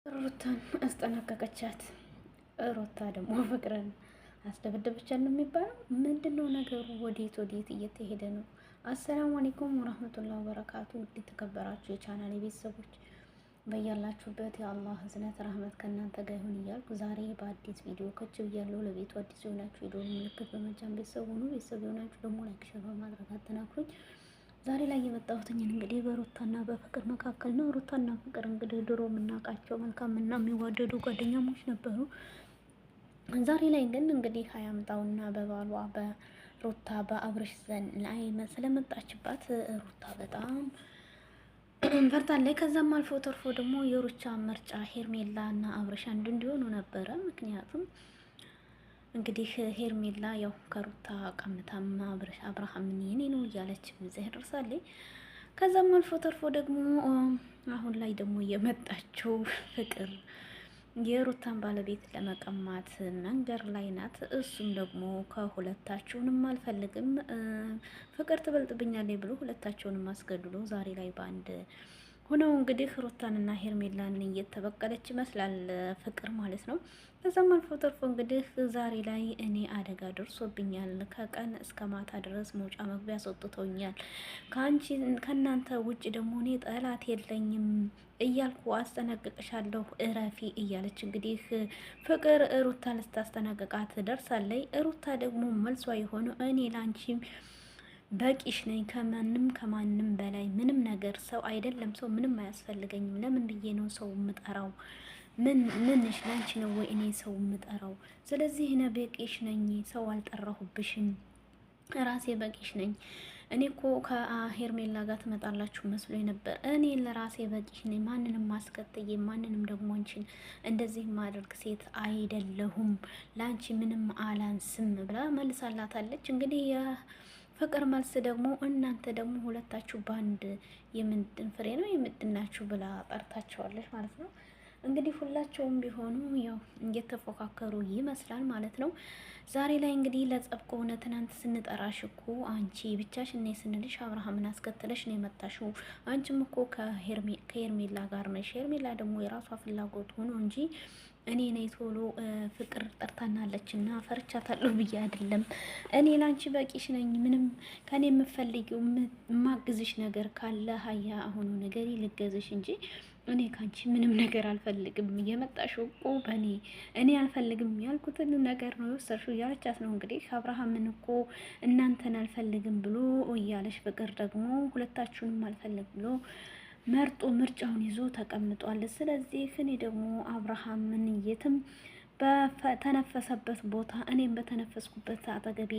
ሩታን አስጠነቀቀቻት። ሩታ ደግሞ ፍቅርን አስደበደበቻት ነው የሚባለው። ምንድን ነው ነገሩ? ወዴት እየተሄደ ነው? አሰላሙ አለይኩም ወራህመቱላሂ ወበረካቱ። ውድ የተከበራችሁ የቻናል ቤተሰቦች በያላችሁበት የአላህ ህዝነት ረህመት ከእናንተ ጋር ይሁን እያልኩ ዛሬ በአዲስ ቪዲዮ ከች ብያለሁ። ለቤቱ አዲስ የሆናችሁ የደወል ምልክት በመጫን ቤተሰብ ሁኑ። ቤተሰብ የሆናችሁ ደግሞ ላይክ፣ ሼር በማድረግ አጠናክሩኝ። ዛሬ ላይ የመጣሁትኝ እንግዲህ በሩታና በፍቅር መካከል ነው። ሩታና ፍቅር እንግዲህ ድሮ የምናውቃቸው መልካምና የሚዋደዱ ጓደኛሞች ነበሩ። ዛሬ ላይ ግን እንግዲህ ሀያምጣውና በባሏ በሩታ በአብርሽ ዘን ላይ ስለመጣችባት ሩታ በጣም ፈርታለች። ከዛም አልፎ ተርፎ ደግሞ የሩቻ ምርጫ ሄርሜላ እና አብርሽ አንድ እንዲሆኑ ነበረ። ምክንያቱም እንግዲህ ሄርሜላ ያው ከሩታ ቀምታማ አብርሃምን የኔ ነው እያለች እዚህ ደርሳለች። ከዛም አልፎ ተርፎ ደግሞ አሁን ላይ ደግሞ የመጣችው ፍቅር የሩታን ባለቤት ለመቀማት መንገድ ላይ ናት። እሱም ደግሞ ከሁለታችሁንም አልፈልግም ፍቅር ትበልጥብኛለች ብሎ ሁለታቸውንም አስገድሎ ዛሬ ላይ በአንድ ሆነው እንግዲህ ሩታንና ሄርሜላን እየተበቀለች ይመስላል ፍቅር ማለት ነው። ከዛም አልፎ ተርፎ እንግዲህ ዛሬ ላይ እኔ አደጋ ደርሶብኛል፣ ከቀን እስከ ማታ ድረስ መውጫ መግቢያ አስወጥተውኛል፣ ከእናንተ ውጭ ደግሞ እኔ ጠላት የለኝም እያልኩ አስጠነቅቅሻለሁ እረፊ እያለች እንግዲህ ፍቅር ሩታ ልታስጠነቅቃት ደርሳለች። ሩታ ደግሞ መልሷ የሆነው እኔ ላንቺ በቂሽ ነኝ፣ ከማንም በላይ ምንም ነገር ሰው አይደለም ሰው ምንም አያስፈልገኝም። ለምን ብዬ ነው ሰው የምጠራው? ምንሽ ላንቺ ነው ወይ እኔ ሰው የምጠራው? ስለዚህ እኔ በቂሽ ነኝ፣ ሰው አልጠራሁብሽም፣ ራሴ በቂሽ ነኝ። እኔ እኮ ከሄርሜላ ጋር ትመጣላችሁ መስሎ ነበር። እኔ ለራሴ በቂሽ ነኝ፣ ማንንም ማስከትዬ ማንንም ደግሞ አንቺን እንደዚህ ማድረግ ሴት አይደለሁም፣ ላንቺ ምንም አላንስም ብላ መልሳላታለች። እንግዲህ ፍቅር መልስ ደግሞ እናንተ ደግሞ ሁለታችሁ በአንድ የምንድን ፍሬ ነው የምድናችሁ ብላ ጠርታቸዋለች ማለት ነው። እንግዲህ ሁላቸውም ቢሆኑ ያው እየተፎካከሩ ይመስላል ማለት ነው። ዛሬ ላይ እንግዲህ ለጸብ ከሆነ ትናንት ስንጠራሽ እኮ አንቺ ብቻሽን ነይ ስንልሽ አብርሃምን አስከትለሽ ነው የመጣሽው። አንቺም እኮ ከሄርሜላ ጋር ነሽ። ሄርሜላ ደግሞ የራሷ ፍላጎት ሆኖ እንጂ እኔ ነኝ ቶሎ ፍቅር ጠርታናለች እና ፈርቻታለሁ ብዬ አይደለም። እኔ ላንቺ በቂሽ ነኝ። ምንም ከኔ የምፈልጊው የማግዝሽ ነገር ካለ ሀያ አሁኑ ነገር ልገዝሽ እንጂ እኔ ካንቺ ምንም ነገር አልፈልግም። እየመጣሽው እኮ እኔ አልፈልግም ያልኩትን ነገር ነው የወሰድሽው እያለቻት ነው እንግዲህ አብርሃምን እኮ እናንተን አልፈልግም ብሎ እያለሽ ፍቅር ደግሞ ሁለታችሁንም አልፈልግ ብሎ መርጦ ምርጫውን ይዞ ተቀምጧል። ስለዚህ እኔ ደግሞ አብርሃምን የትም በተነፈሰበት ቦታ እኔም በተነፈስኩበት አጠገቤ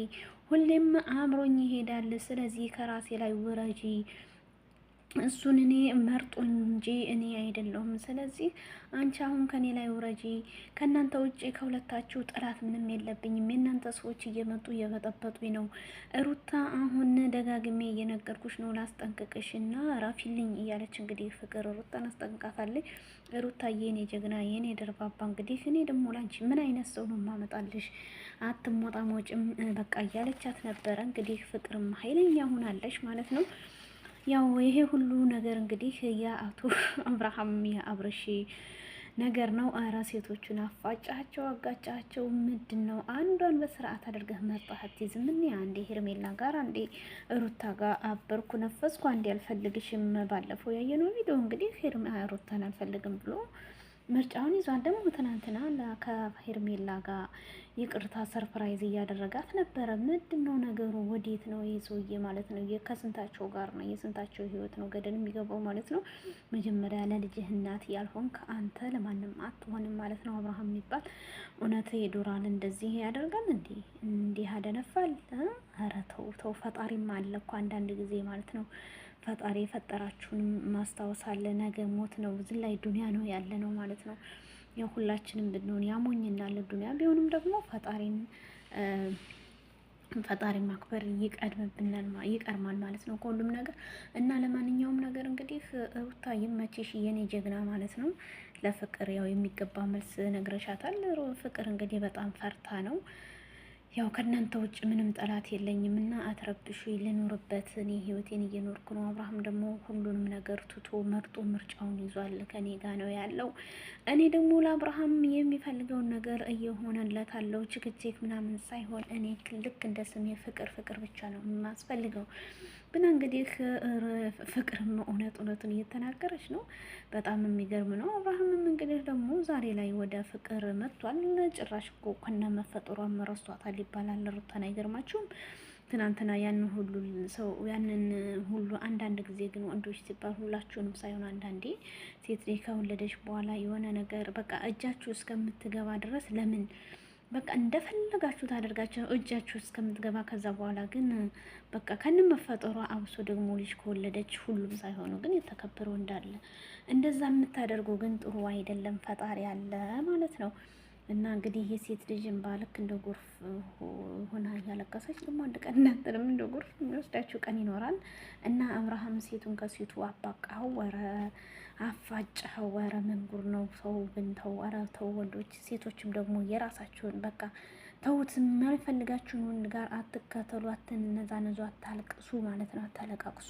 ሁሌም አምሮኝ ይሄዳል። ስለዚህ ከራሴ ላይ ውረጂ፣ እሱን እኔ መርጦ እንጂ እኔ አይደለሁም። ስለዚህ አንቺ አሁን ከኔ ላይ ውረጂ። ከእናንተ ውጭ ከሁለታችሁ ጠላት ምንም የለብኝም። የእናንተ ሰዎች እየመጡ እየበጠበጡኝ ነው። ሩታ አሁን ደጋግሜ እየነገርኩሽ ነው ላስጠንቅቅሽ እና ራፊልኝ እያለች እንግዲህ ፍቅር ሩታን አስጠንቅቃታለች። ሩታ የኔ ጀግና የኔ ደርባባ እንግዲህ እኔ ደግሞ ላንቺ ምን አይነት ሰው ነው ማመጣልሽ? አትሞጣሞጭም በቃ እያለቻት ነበረ። እንግዲህ ፍቅርም ኃይለኛ ሆናለች ማለት ነው። ያው ይሄ ሁሉ ነገር እንግዲህ የአቶ አብርሃም የአብርሽ ነገር ነው። አራ ሴቶቹን አፋጫቸው አጋጫቸው። ምንድን ነው አንዷን በስርዓት አድርገህ መጣሃት ይዝምን? አንዴ ሄርሜላ ጋር አንዴ ሩታ ጋር አበርኩ ነፈስኩ፣ አንዴ አልፈልግሽም። ባለፈው ያየነው ቪዲዮ እንግዲህ ሩታን አልፈልግም ብሎ ምርጫውን ይዟል። ደግሞ ትናንትና ከሄርሜላ ጋር ይቅርታ ሰርፕራይዝ እያደረጋት ነበረ። ምንድን ነው ነገሩ? ወዴት ነው ይህ ሰውዬ ማለት ነው? ከስንታቸው ጋር ነው? የስንታቸው ህይወት ነው ገደል የሚገባው ማለት ነው? መጀመሪያ ለልጅህ እናት ያልሆንክ አንተ ለማንም አትሆንም ማለት ነው። አብርሃም የሚባል እውነት ዶራል እንደዚህ ያደርጋል እንዴ? እንዲህ አደነፋል? ኧረ ተው ፈጣሪም አለ እኮ አንዳንድ ጊዜ ማለት ነው። ፈጣሪ የፈጠራችሁን ማስታወስ አለ። ነገ ሞት ነው፣ እዚህ ላይ ዱንያ ነው ያለ ነው ማለት ነው። ያው ሁላችንም ብንሆን ያሞኝናል ዱንያ ቢሆንም ደግሞ ፈጣሪ ማክበር ይቀድማል ማለት ነው ከሁሉም ነገር። እና ለማንኛውም ነገር እንግዲህ ሩታ ይመችሽ የኔ ጀግና ማለት ነው። ለፍቅር ያው የሚገባ መልስ ነግረሻታል። ፍቅር እንግዲህ በጣም ፈርታ ነው ያው ከእናንተ ውጭ ምንም ጠላት የለኝም እና አትረብሹ፣ ልኖርበት፣ እኔ ህይወቴን እየኖርኩ ነው። አብርሃም ደግሞ ሁሉንም ነገር ትቶ መርጦ ምርጫውን ይዟል። ከኔ ጋ ነው ያለው። እኔ ደግሞ ለአብርሃም የሚፈልገውን ነገር እየሆነለት አለው። ችግቼክ ምናምን ሳይሆን እኔ ልክ እንደ ስሜ ፍቅር ፍቅር ብቻ ነው የማስፈልገው። ግን እንግዲህ ፍቅርም እውነቱን እየተናገረች ነው። በጣም የሚገርም ነው። አብርሃምም እንግዲህ ደግሞ ዛሬ ላይ ወደ ፍቅር መጥቷል። ጭራሽ እኮ ከነ መፈጠሯ ረስቷታል ይባላል። ሩታን አይገርማችሁም? ትናንትና ያንን ሁሉ አንዳንድ ጊዜ ግን ወንዶች ሲባል ሁላችሁንም ሳይሆን አንዳንዴ ሴት ልጅ ከወለደች በኋላ የሆነ ነገር በቃ እጃችሁ እስከምትገባ ድረስ ለምን በቃ እንደፈለጋችሁ ታደርጋችሁ እጃችሁ እስከምትገባ። ከዛ በኋላ ግን በቃ ከንም መፈጠሯ አብሶ ደግሞ ልጅ ከወለደች ሁሉም ሳይሆኑ ግን የተከበረው እንዳለ እንደዛ የምታደርገው ግን ጥሩ አይደለም። ፈጣሪ አለ ማለት ነው። እና እንግዲህ የሴት ልጅ እንባ ልክ እንደ ጎርፍ ሆና እያለቀሰች ደግሞ አንድ ቀን እናንተንም እንደ ጎርፍ የሚወስዳችሁ ቀን ይኖራል። እና አብርሃም ሴቱን ከሴቱ አባቃው፣ ወረ አፋጭኸው፣ ወረ መንጉር ነው ሰው ብንተው፣ ወረ ተው ወንዶች፣ ሴቶችም ደግሞ የራሳችሁን በቃ ተውት። የማይፈልጋችሁን ወንድ ጋር አትከተሉ፣ አትነዛነዙ፣ አታልቅሱ ማለት ነው። አታለቃቅሱ፣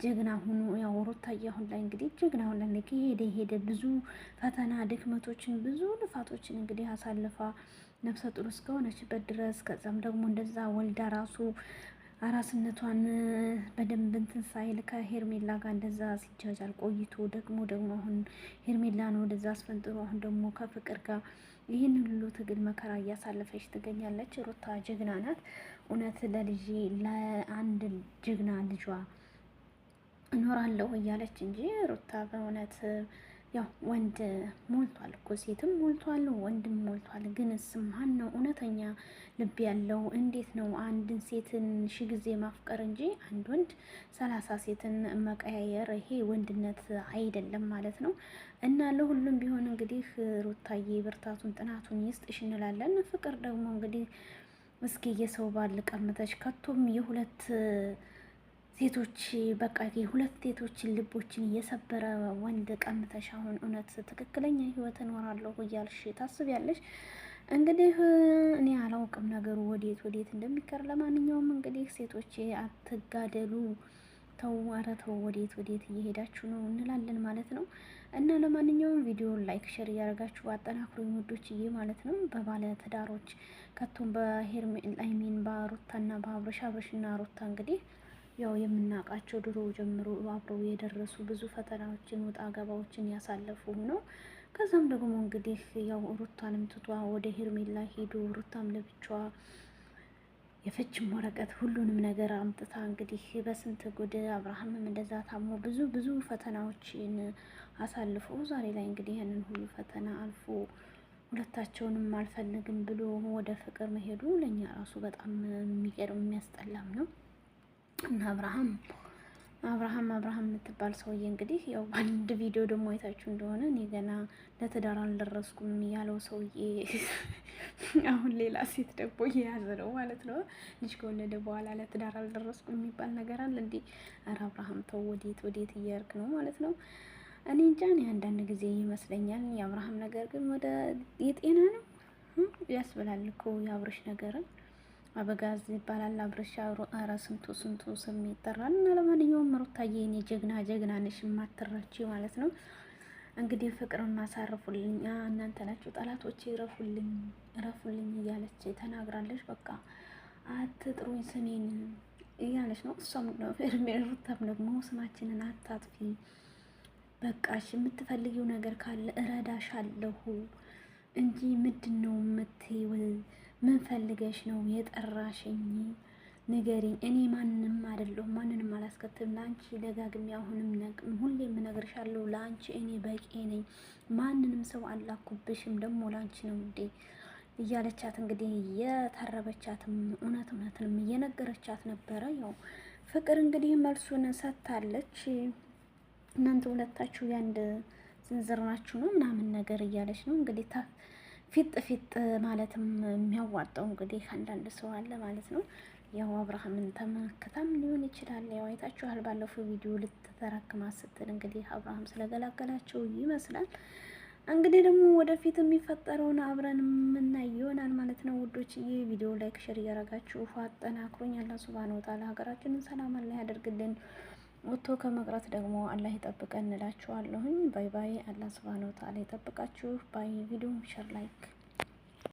ጀግና ሁኑ። ያው ሩታዬ አሁን ላይ እንግዲህ ጀግና ሁን ላይ ሄደ ብዙ ፈተና ድክመቶችን ብዙ ልፋቶችን እንግዲህ አሳልፋ ነፍሰ ጡር እስከሆነችበት ድረስ ከዛም ደግሞ እንደዛ ወልዳ ራሱ አራስነቷን በደንብ እንትን ሳይል ከሄርሜላ ጋር እንደዛ ሲጃጃል ቆይቶ ደግሞ አሁን ሄርሜላን ወደዛ አስፈንጥሮ አሁን ደግሞ ከፍቅር ጋር ይህን ሁሉ ትግል መከራ እያሳለፈች ትገኛለች። ሩታ ጀግና ናት። እውነት ለልጄ ለአንድ ጀግና ልጇ እኖራለሁ እያለች እንጂ ሩታ በእውነት ያው ወንድ ሞልቷል እኮ ሴትም ሞልቷል፣ ወንድም ሞልቷል። ግን ማን ነው እውነተኛ ልብ ያለው? እንዴት ነው አንድን ሴትን 1000 ጊዜ ማፍቀር እንጂ አንድ ወንድ 30 ሴትን መቀያየር? ይሄ ወንድነት አይደለም ማለት ነው። እና ለሁሉም ቢሆን እንግዲህ ሩታዬ ብርታቱን ጥናቱን ይስጥሽ እንላለን። ፍቅር ደግሞ እንግዲህ እስኪ የሰው ባል ቀምተሽ ከቶም የሁለት ሴቶች በቃ የሁለት ሴቶችን ልቦችን እየሰበረ ወንድ ቀምተሽ አሁን እውነት ትክክለኛ ህይወት እኖራለሁ እያልሽ ታስቢያለሽ? እንግዲህ እኔ አላውቅም ነገሩ ወዴት እንደሚቀር። ለማንኛውም እንግዲህ ሴቶች አትጋደሉ፣ ተው፣ ኧረ ተው፣ ወዴት እየሄዳችሁ ነው እንላለን ማለት ነው። እና ለማንኛውም ቪዲዮን ላይክ ሸር እያደረጋችሁ አጠናክሩ ውዶችዬ ማለት ነው። በባለ ትዳሮች ከቶም በሄርሜላ በሩታና በአብርሽና ሩታ እንግዲህ ያው የምናውቃቸው ድሮ ጀምሮ አብረው የደረሱ ብዙ ፈተናዎችን ወጣ ገባዎችን ያሳለፉ ነው። ከዛም ደግሞ እንግዲህ ያው ሩታንም ትቷ ወደ ሄርሜላ ሄዶ ሩታም ለብቻዋ የፍችም ወረቀት ሁሉንም ነገር አምጥታ እንግዲህ በስንት ጉድ አብርሃምም እንደዛ ታሞ ብዙ ፈተናዎችን አሳልፎ ዛሬ ላይ እንግዲህ ያንን ሁሉ ፈተና አልፎ ሁለታቸውንም አልፈልግም ብሎ ወደ ፍቅር መሄዱ ለእኛ ራሱ በጣም የሚገርም የሚያስጠላም ነው። እና አብርሃም የምትባል ሰውዬ እንግዲህ ያው አንድ ቪዲዮ ደግሞ አይታችሁ እንደሆነ እኔ ገና ለትዳር አልደረስኩም ያለው ሰውዬ አሁን ሌላ ሴት ደግሞ እየያዘ ነው ማለት ነው። ልጅ ከወለደ በኋላ ለትዳር አልደረስኩም የሚባል ነገር አለ እንዴ? ኧረ አብርሃም ተው፣ ወዴት እያርክ ነው ማለት ነው። እኔ እንጃ። እኔ አንዳንድ ጊዜ ይመስለኛል የአብርሃም ነገር ግን ወደ የጤና ነው ያስብላል እኮ የአብርሽ ነገርን አበጋዝ ይባላል። አብርሻ ኧረ ስንቱ ስም ይጠራል። እና ለማንኛውም ሩታዬ እኔ ጀግና ነሽ የማትረቺ ማለት ነው። እንግዲህ ፍቅርን ማሳረፉልኝ እናንተ ናችሁ ጠላቶቼ፣ እረፉልኝ እያለች ተናግራለች። በቃ አትጥሩኝ ስሜን እያለች ነው እሷም ሩታም ደግሞ ስማችንን አታጥፊ፣ በቃሽ የምትፈልጊው ነገር ካለ እረዳሻለሁ እንጂ ምንድን ነው የምትይው? ምን ፈልገሽ ነው የጠራሽኝ? ንገሪኝ። እኔ ማንንም አይደለሁም፣ ማንንም አላስከትልም። ለአንቺ ደጋግሜ አሁንም ሁሌም እነግርሻለሁ፣ ለአንቺ እኔ በቂ ነኝ። ማንንም ሰው አላኩብሽም፣ ደግሞ ለአንቺ ነው እንዴ እያለቻት እንግዲህ የተረበቻትም እውነትንም እየነገረቻት ነበረ። ያው ፍቅር እንግዲህ መልሱን ሰጥታለች። እናንተ ሁለታችሁ ያንድ ዝንዝር ናችሁ ነው ምናምን ነገር እያለች ነው እንግዲህ ፊጥ ማለትም የሚያዋጣው እንግዲህ አንዳንድ ሰው አለ ማለት ነው። ያው አብርሃምን ተመክታም ሊሆን ይችላል። ያው አይታችኋል ባለፈው ቪዲዮ ልትተረክማ ስትል እንግዲህ አብርሃም ስለገላገላቸው ይመስላል። እንግዲህ ደግሞ ወደፊት የሚፈጠረውን አብረን የምናይ ይሆናል ማለት ነው ውዶች። ይህ ቪዲዮ ላይክ ሼር እያረጋችሁ አጠናክሩኝ። አላህ ሱብሃነሁ ወተዓላ ሀገራችንን ሰላም አላህ ያደርግልን። ወጥቶ ከመቅረት ደግሞ አላህ ይጠብቀን እንላችኋለሁኝ። ባይ ባይ። አላህ ሱብሃነሁ ወተዓላ ይጠብቃችሁ። ባይ። ቪዲዮ ሼር ላይክ